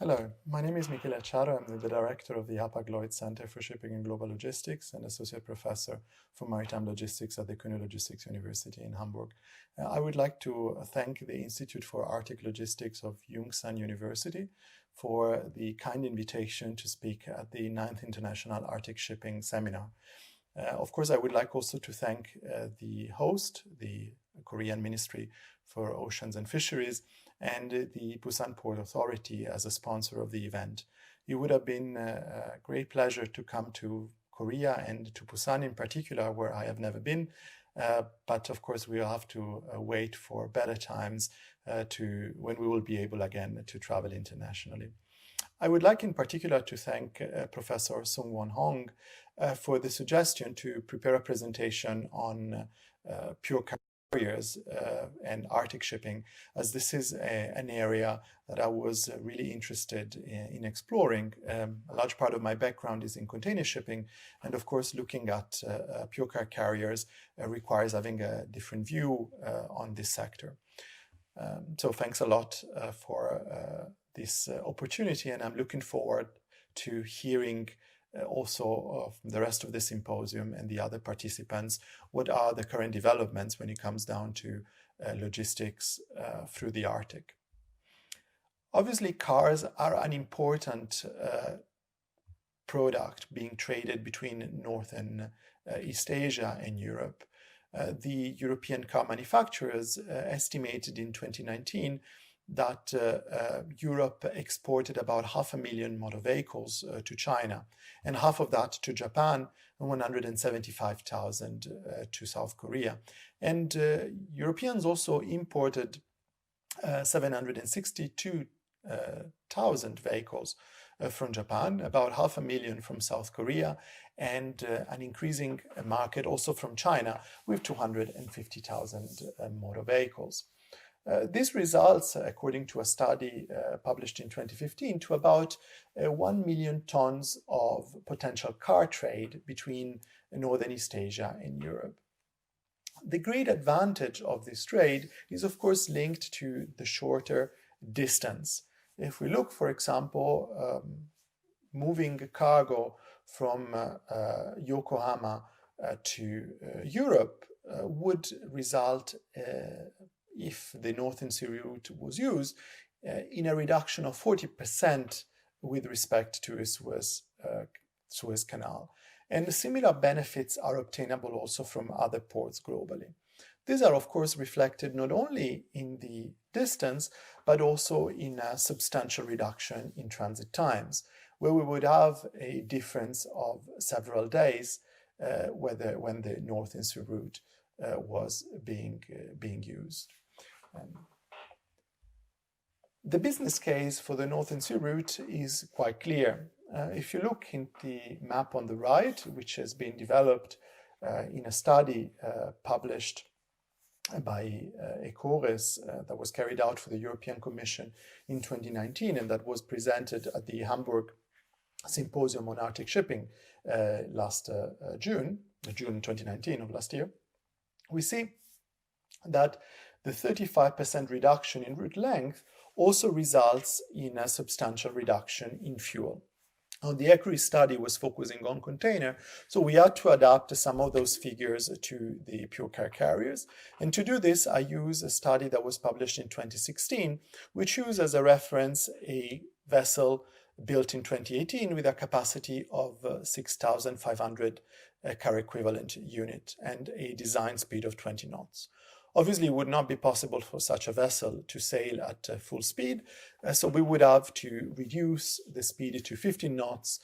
Hello, my name is Michele. I'm the director of the Hapag-Lloyd Center for Shipping and Global Logistics and associate professor for maritime logistics at the Kuhn Logistics University in Hamburg. I would like to thank the Institute for Arctic Logistics of Yongsan University for the kind invitation to speak at the 9th International Arctic Shipping Seminar. Of course, I would like also to thank the host, the Korean Ministry for Oceans and Fisheries, and the Busan Port Authority as a sponsor of the event. It would have been a great pleasure to come to Korea and to Busan in particular, where I have never been. But of course, we'll have to wait for better times when we will be able again to travel internationally. I would like in particular to thank Professor Sung-Won Hong for the suggestion to prepare a presentation on pure carriers and Arctic shipping, as this is an area that I was really interested in exploring. A large part of my background is in container shipping, and of course looking at pure car carriers requires having a different view on this sector. So thanks a lot for this opportunity, and I'm looking forward to hearing also of the rest of the symposium and the other participants what are the current developments when it comes down to logistics through the Arctic. Obviously, cars are an important product being traded between North and East Asia and Europe. The European car manufacturers estimated in 2019 that Europe exported about 500,000 motor vehicles to China, and half of that to Japan, and 175,000 to South Korea. And Europeans also imported 762,000 vehicles from Japan, about 500,000 from South Korea, and an increasing market also from China with 250,000 motor vehicles. This results, according to a study published in 2015, to about 1 million tons of potential car trade between Northern East Asia and Europe. The great advantage of this trade is, of course, linked to the shorter distance. If we look, for example, moving cargo from Yokohama to Europe would result, if the Northern Sea route was used, in a reduction of 40% with respect to the Suez Canal. And similar benefits are obtainable also from other ports globally. These are, of course, reflected not only in the distance, but also in a substantial reduction in transit times, where we would have a difference of several days when the Northern Sea route was being used. The business case for the Northern Sea route is quite clear. If you look in the map on the right, which has been developed in a study published by ECORES that was carried out for the European Commission in 2019 and that was presented at the Hamburg Symposium on Arctic Shipping last June 2019 of last year, we see that the 35% reduction in route length also results in a substantial reduction in fuel. Now, the ECORES study was focusing on container, so we had to adapt some of those figures to the pure car carriers. And to do this, I use a study that was published in 2016, which used as a reference a vessel built in 2018 with a capacity of 6,500 car equivalent unit and a design speed of 20 knots. Obviously, it would not be possible for such a vessel to sail at full speed, so we would have to reduce the speed to 15 knots.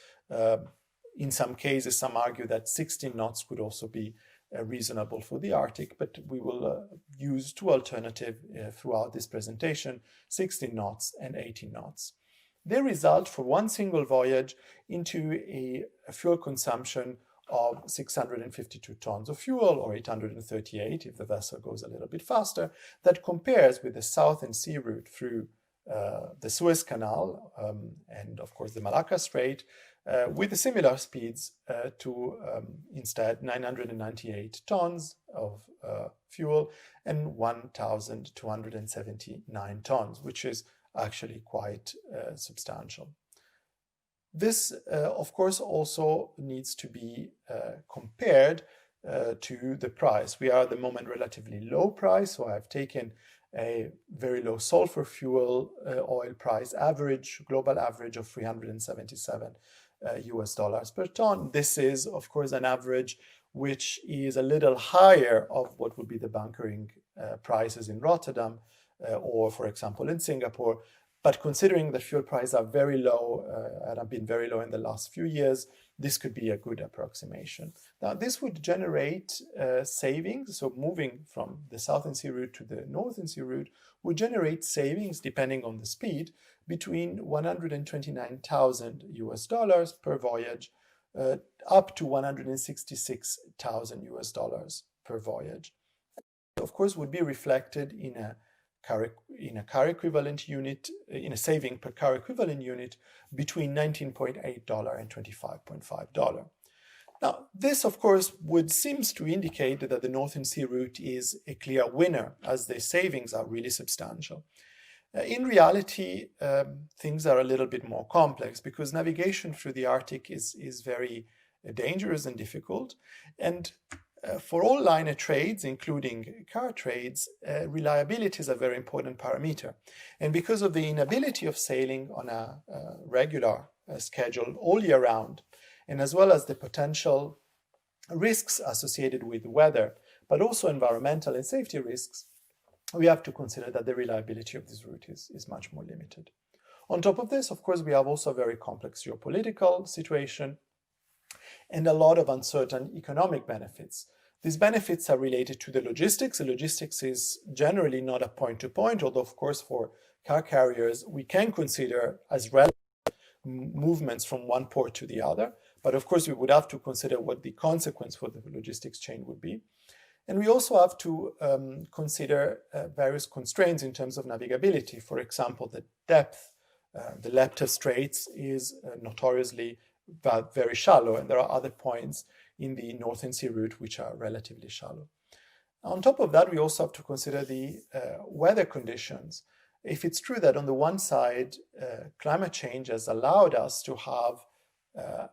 In some cases, some argue that 16 knots would also be reasonable for the Arctic, but we will use two alternatives throughout this presentation, 16 knots and 18 knots. They result for one single voyage into a fuel consumption of 652 tons of fuel, or 838 if the vessel goes a little bit faster. That compares with the Southern Sea route through the Suez Canal and, of course, the Malacca Strait with similar speeds to instead 998 tons of fuel and 1,279 tons, which is actually quite substantial. This, of course, also needs to be compared to the price. We are at the moment relatively low price, so I've taken a very low sulfur fuel oil price average, global average of 377 US dollars per ton. This is, of course, an average which is a little higher of what would be the bunkering prices in Rotterdam or, for example, in Singapore. But considering that fuel prices are very low and have been very low in the last few years, this could be a good approximation. Now, this would generate savings. So moving from the Southern Sea route to the Northern Sea route would generate savings, depending on the speed, between 129,000 US dollars per voyage up to 166,000 US dollars per voyage. Of course, would be reflected in a car equivalent unit, in a saving per car equivalent unit between $19.8 and $25.5. Now, this, of course, would seems to indicate that the Northern Sea route is a clear winner, as the savings are really substantial. In reality, things are a little bit more complex because navigation through the Arctic is very dangerous and difficult. And for all liner trades, including car trades, reliability is a very important parameter. And because of the inability of sailing on a regular schedule all year round, and as well as the potential risks associated with weather, but also environmental and safety risks, we have to consider that the reliability of this route is much more limited. On top of this, of course, we have also a very complex geopolitical situation and a lot of uncertain economic benefits. These benefits are related to the logistics. The logistics is generally not a point-to-point, although, of course, for car carriers, we can consider as relevant movements from one port to the other. But of course, we would have to consider what the consequence for the logistics chain would be. And we also have to consider various constraints in terms of navigability. For example, the depth. The Lepta Straits is notoriously very shallow, and there are other points in the Northern Sea route which are relatively shallow. On top of that, we also have to consider the weather conditions. If it's true that on the one side, climate change has allowed us to have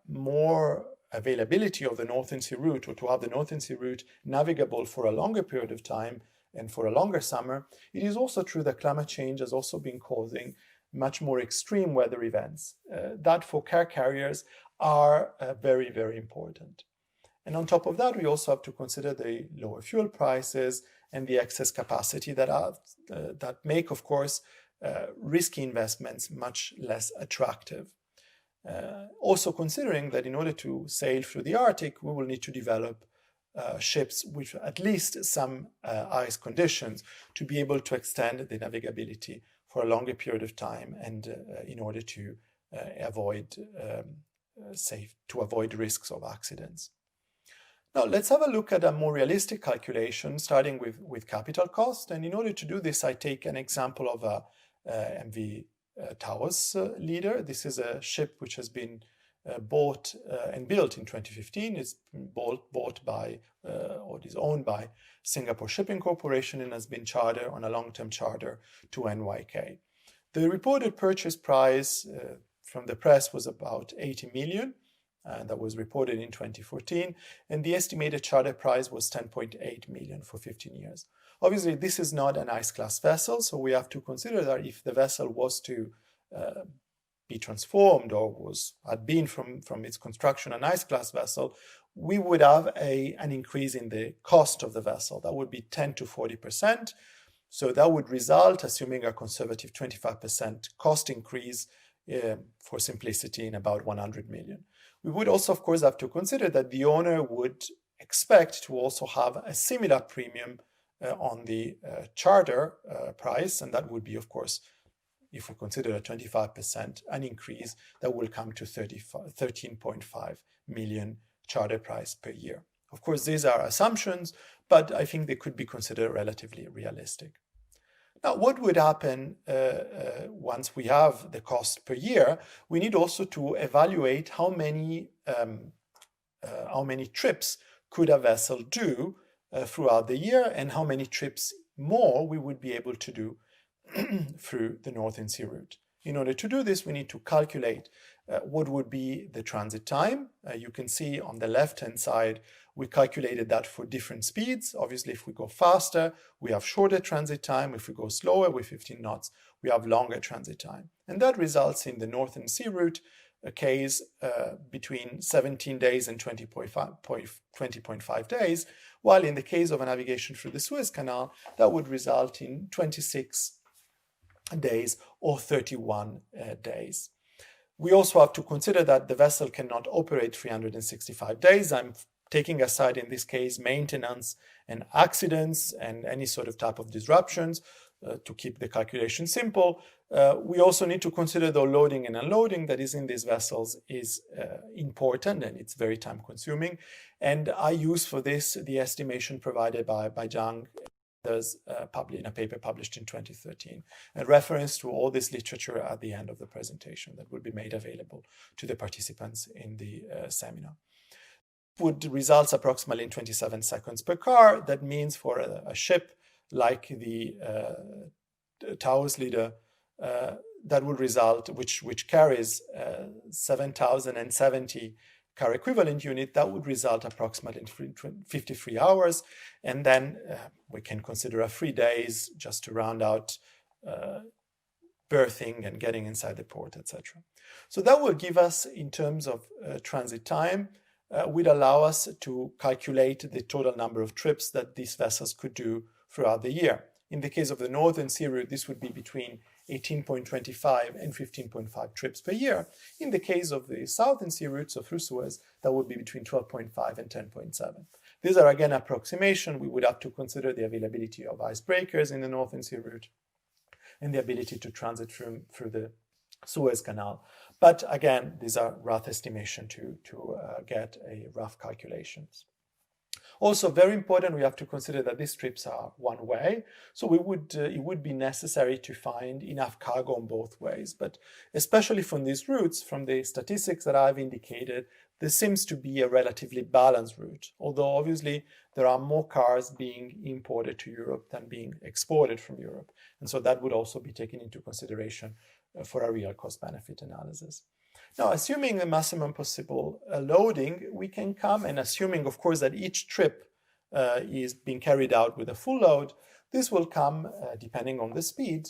more availability of the Northern Sea route, or to have the Northern Sea route navigable for a longer period of time and for a longer summer, it is also true that climate change has also been causing much more extreme weather events that for car carriers are very, very important. And on top of that, we also have to consider the lower fuel prices and the excess capacity that make, of course, risky investments much less attractive. Also considering that in order to sail through the Arctic, we will need to develop ships with at least some ice conditions to be able to extend the navigability for a longer period of time, and in order to avoid risks of accidents. Now, let's have a look at a more realistic calculation, starting with capital cost. And in order to do this, I take an example of a MV Taurus Leader. This is a ship which has been bought and built in 2015. It's bought by, or is owned by Singapore Shipping Corporation, and has been chartered on a long-term charter to NYK. The reported purchase price from the press was about 80 million. That was reported in 2014, and the estimated charter price was 10.8 million for 15 years. Obviously, this is not an ice-class vessel, so we have to consider that if the vessel was to be transformed or had been from its construction an ice-class vessel, we would have an increase in the cost of the vessel. That would be 10 to 40%. So that would result, assuming a conservative 25% cost increase, for simplicity, in about 100 million. We would also, of course, have to consider that the owner would expect to also have a similar premium on the charter price, and that would be, of course, if we consider a 25% an increase, that will come to 13.5 million charter price per year. Of course, these are assumptions, but I think they could be considered relatively realistic. Now, what would happen once we have the cost per year? We need also to evaluate how many trips could a vessel do throughout the year, and how many trips more we would be able to do through the Northern Sea route. In order to do this, we need to calculate what would be the transit time. You can see on the left-hand side, we calculated that for different speeds. Obviously, if we go faster, we have shorter transit time. If we go slower with 15 knots, we have longer transit time. And that results in the Northern Sea route a case between 17 days and 20.5 days, while in the case of a navigation through the Suez Canal, that would result in 26 days or 31 days. We also have to consider that the vessel cannot operate 365 days. I'm taking aside in this case maintenance and accidents and any sort of type of disruptions to keep the calculation simple. We also need to consider the loading and unloading that is in these vessels is important, and it's very time consuming. And I use for this the estimation provided by Zhang in a paper published in 2013, a reference to all this literature at the end of the presentation that will be made available to the participants in the seminar. Would result approximately in 27 seconds per car. That means for a ship like the Taurus leader, that would result, which carries 7,070 car equivalent unit, that would result approximately in 53 hours. And then we can consider 3 days just to round out berthing and getting inside the port, etc. So that will give us, in terms of transit time, would allow us to calculate the total number of trips that these vessels could do throughout the year. In the case of the Northern Sea route, this would be between 18.25 and 15.5 trips per year. In the case of the Southern Sea route, so through Suez, that would be between 12.5 and 10.7. These are again approximation. We would have to consider the availability of icebreakers in the Northern Sea route and the ability to transit through the Suez Canal. But again, these are rough estimation to get a rough calculations. Also, very important, we have to consider that these trips are one way. So it would be necessary to find enough cargo on both ways. But especially from these routes, from the statistics that I've indicated, this seems to be a relatively balanced route. Although obviously there are more cars being imported to Europe than being exported from Europe. And so that would also be taken into consideration for a real cost-benefit analysis. Now, assuming the maximum possible loading, we can come, and assuming, of course, that each trip is being carried out with a full load, this will come, depending on the speed,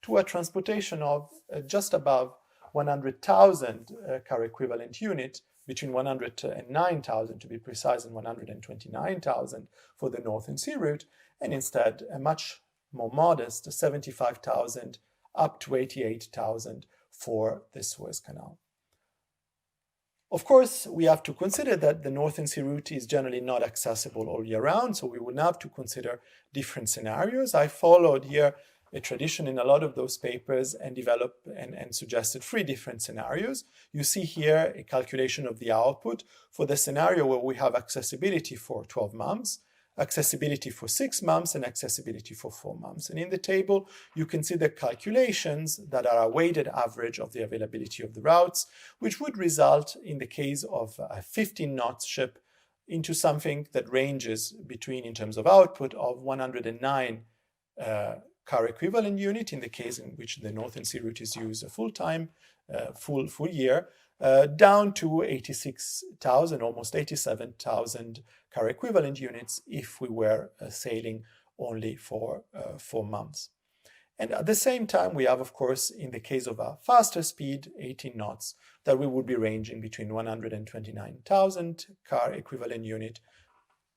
to a transportation of just above 100,000 car equivalent unit, between 109,000 to be precise and 129,000 for the Northern Sea route, and instead a much more modest 75,000 up to 88,000 for the Suez Canal. Of course, we have to consider that the Northern Sea route is generally not accessible all year round, so we would have to consider different scenarios. I followed here a tradition in a lot of those papers and developed and suggested 3 different scenarios. You see here a calculation of the output for the scenario where we have accessibility for 12 months, accessibility for 6 months, and accessibility for 4 months. And in the table, you can see the calculations that are a weighted average of the availability of the routes, which would result, in the case of a 15-knot ship, into something that ranges between, in terms of output, of 109 car equivalent unit, in the case in which the Northern Sea route is used a full-time, full year, down to 86,000, almost 87,000 car equivalent units if we were sailing only for 4 months. And at the same time, we have, of course, in the case of a faster speed, 18 knots, that we would be ranging between 129,000 car equivalent unit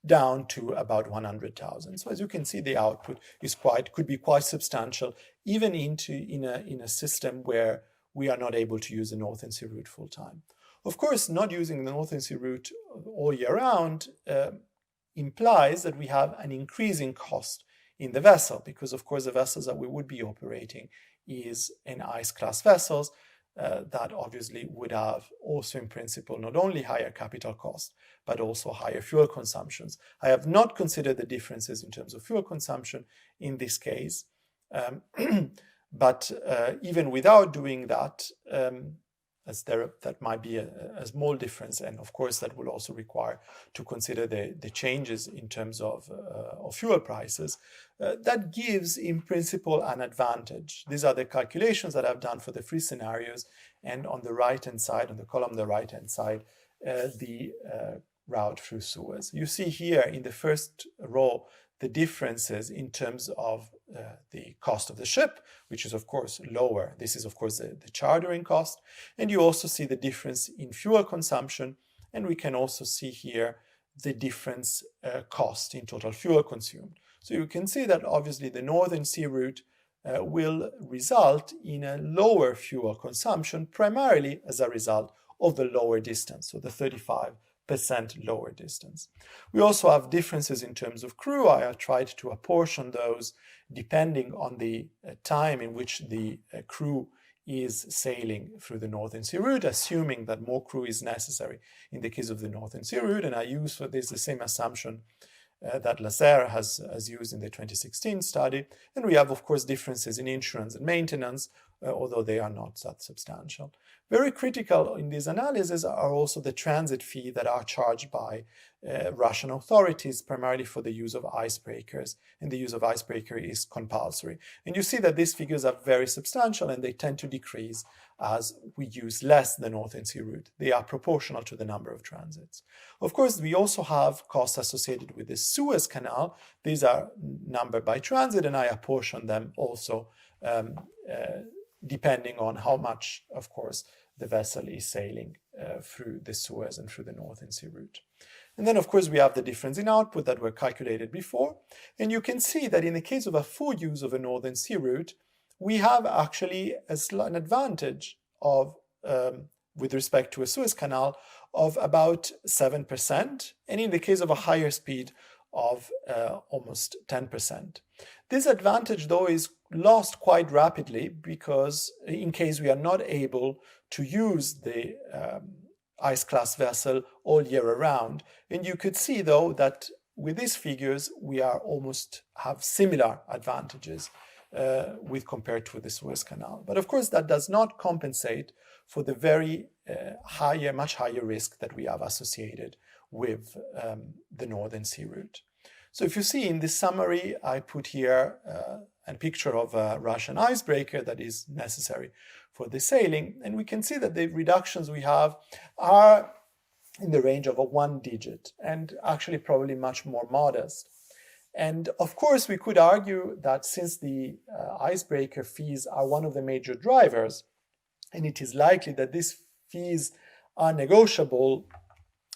down to about 100,000. So as you can see, the output is could be quite substantial, even in a system where we are not able to use the Northern Sea route full time. Of course, not using the Northern Sea route all year round implies that we have an increasing cost in the vessel, because of course the vessels that we would be operating is an ice class vessels that obviously would have also in principle not only higher capital cost, but also higher fuel consumptions. I have not considered the differences in terms of fuel consumption in this case, but even without doing that, as that might be a small difference, and of course that will also require to consider the changes in terms of fuel prices. That gives, in principle, an advantage. These are the calculations that I've done for the three scenarios, and on the right-hand side, on the column on the right-hand side, the route through Suez. You see here in the first row the differences in terms of the cost of the ship, which is of course lower. This is of course the chartering cost. And you also see the difference in fuel consumption. And we can also see here the difference cost in total fuel consumed. So you can see that obviously the Northern Sea route will result in a lower fuel consumption, primarily as a result of the lower distance, so the 35% lower distance. We also have differences in terms of crew. I have tried to apportion those depending on the time in which the crew is sailing through the Northern Sea route, assuming that more crew is necessary in the case of the Northern Sea route. And I use for this the same assumption that Lazare has used in the 2016 study. And we have, of course, differences in insurance and maintenance, although they are not that substantial. Very critical in these analyses are also the transit fee that are charged by Russian authorities, primarily for the use of icebreakers, and the use of icebreaker is compulsory. And you see that these figures are very substantial, and they tend to decrease as we use less the Northern Sea route. They are proportional to the number of transits. Of course, we also have costs associated with the Suez Canal. These are numbered by transit, and I apportion them also depending on how much, of course, the vessel is sailing through the Suez and through the Northern Sea route. And then, of course, we have the difference in output that were calculated before. And you can see that in the case of a full use of a Northern Sea route, we have actually an advantage of, with respect to a Suez Canal, of about 7%. And in the case of a higher speed, of almost 10%. This advantage, though, is lost quite rapidly because in case we are not able to use the ice class vessel all year around. And you could see, though, that with these figures, we are almost have similar advantages with compared to the Suez Canal. But of course, that does not compensate for the very much higher risk that we have associated with the Northern Sea route. So if you see in this summary, I put here a picture of a Russian icebreaker that is necessary for the sailing. And we can see that the reductions we have are in the range of a 1 digit and actually probably much more modest. And of course, we could argue that since the icebreaker fees are one of the major drivers, and it is likely that these fees are negotiable,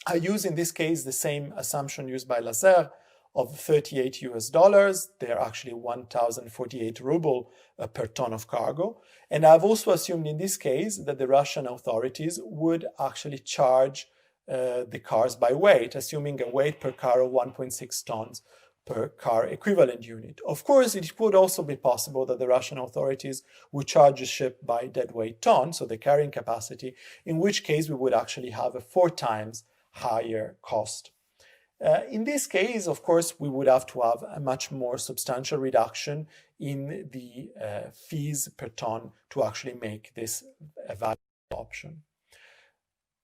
I use in this case the same assumption used by Lazare of $38. They're actually 1,048 ruble per ton of cargo. And I've also assumed in this case that the Russian authorities would actually charge the cars by weight, assuming a weight per car of 1.6 tons per car equivalent unit. Of course, it could also be possible that the Russian authorities would charge a ship by deadweight ton, so the carrying capacity, in which case we would actually have a 4 times higher cost. In this case, of course, we would have to have a much more substantial reduction in the fees per ton to actually make this a valid option.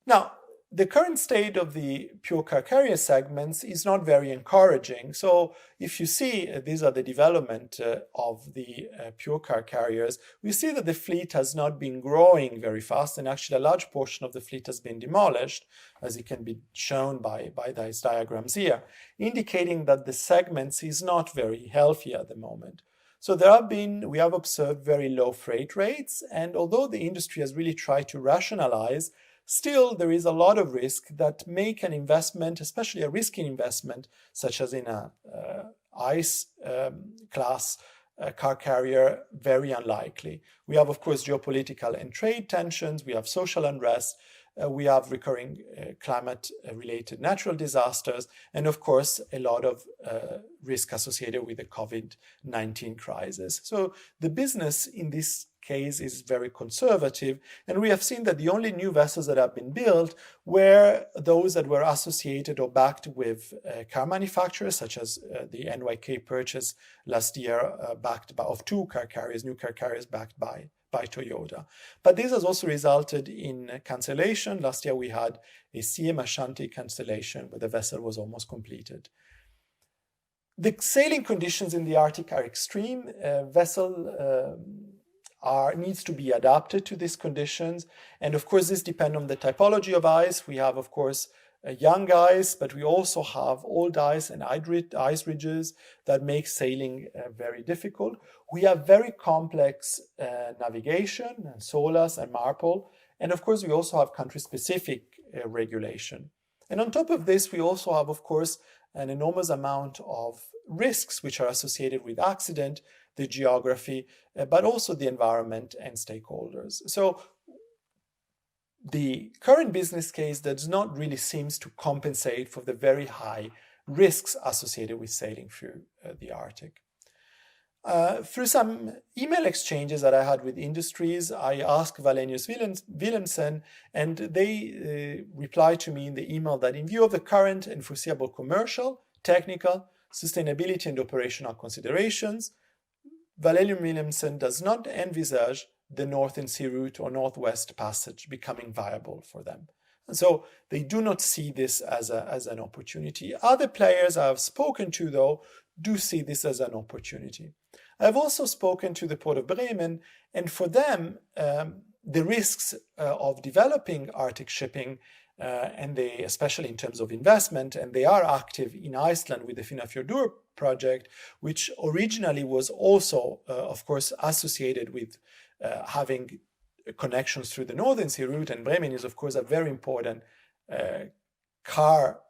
Now, the current state of the pure car carrier segments is not very encouraging. So if you see, these are the development of the pure car carriers, we see that the fleet has not been growing very fast, and actually a large portion of the fleet has been demolished, as it can be shown by these diagrams here, indicating that the segments is not very healthy at the moment. So we have observed very low freight rates, and although the industry has really tried to rationalize, still, there is a lot of risk that make an investment, especially a risky investment, such as in a ICE class car carrier, very unlikely. We have, of course, geopolitical and trade tensions. We have social unrest. We have recurring climate-related natural disasters. And, of course, a lot of risk associated with the COVID-19 crisis. So the business in this case is very conservative, and we have seen that the only new vessels that have been built were those that were associated or backed with car manufacturers, such as the NYK purchase last year of 2 car carriers, new car carriers backed by by Toyota. But this has also resulted in cancellation. Last year we had a CM Ashanti cancellation where the vessel was almost completed. The sailing conditions in the Arctic are extreme. Vessel needs to be adapted to these conditions. And of course, this depends on the typology of ice. We have, of course, young ice, but we also have old ice and ice ridges that make sailing very difficult. We have very complex navigation, and SOLAS and MARPOL. And of course, we also have country-specific regulation. And on top of this, we also have, of course, an enormous amount of risks which are associated with accident, the geography, but also the environment and stakeholders. So the current business case does not really seem to compensate for the very high risks associated with sailing through the Arctic. Through some email exchanges that I had with industries, I asked Wallenius Wilhelmsen, and they replied to me in the email that in view of the current and foreseeable commercial, technical, sustainability and operational considerations, Wallenius Wilhelmsen does not envisage the Northern Sea Route or Northwest Passage becoming viable for them. And so they do not see this as an opportunity. Other players I have spoken to, though, do see this as an opportunity. I've also spoken to the Port of Bremen, and for them, the risks of developing Arctic shipping, and they, especially in terms of investment, and they are active in Iceland with the Finnafjordur project, which originally was also, of course, associated with having connections through the Northern Sea Route, and Bremen is, of course, a very important car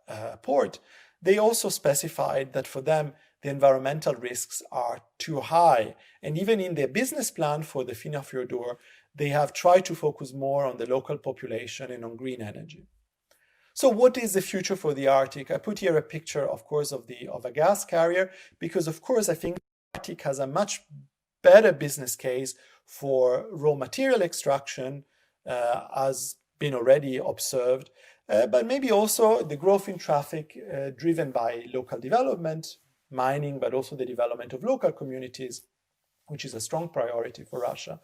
port. They also specified that for them, the environmental risks are too high. And even in their business plan for the Finnafjordur, they have tried to focus more on the local population and on green energy. So what is the future for the Arctic? I put here a picture, of course, of a gas carrier, because, of course, I think the Arctic has a much better business case for raw material extraction, as been already observed, but maybe also the growth in traffic driven by local development, mining, but also the development of local communities, which is a strong priority for Russia.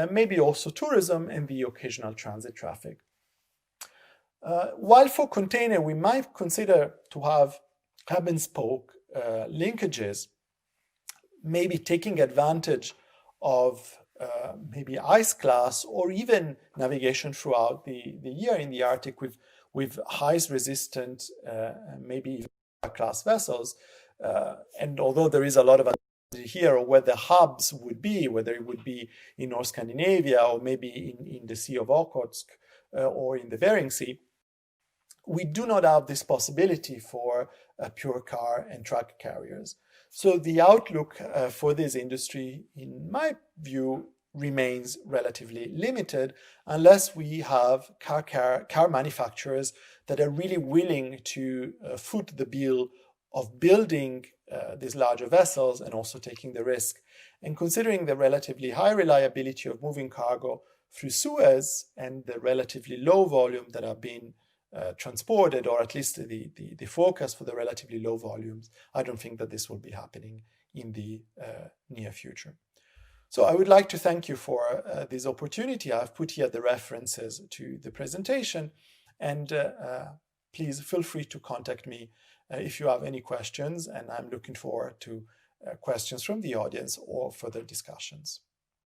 Maybe also tourism and the occasional transit traffic. While for container, we might consider to have hub and spoke linkages, maybe taking advantage of maybe ice class or even navigation throughout the year in the Arctic with ice resistant, maybe even class vessels. And although there is a lot of uncertainty here, or where the hubs would be, whether it would be in North Scandinavia or maybe in the Sea of Okhotsk or in the Bering Sea, we do not have this possibility for pure car and truck carriers. So the outlook for this industry, in my view, remains relatively limited unless we have car manufacturers that are really willing to foot the bill of building these larger vessels and also taking the risk. And considering the relatively high reliability of moving cargo through Suez and the relatively low volume that are being transported, or at least the forecast for the relatively low volumes, I don't think that this will be happening in the near future. So I would like to thank you for this opportunity. I've put here the references to the presentation, and please feel free to contact me if you have any questions, and I'm looking forward to questions from the audience or further discussions.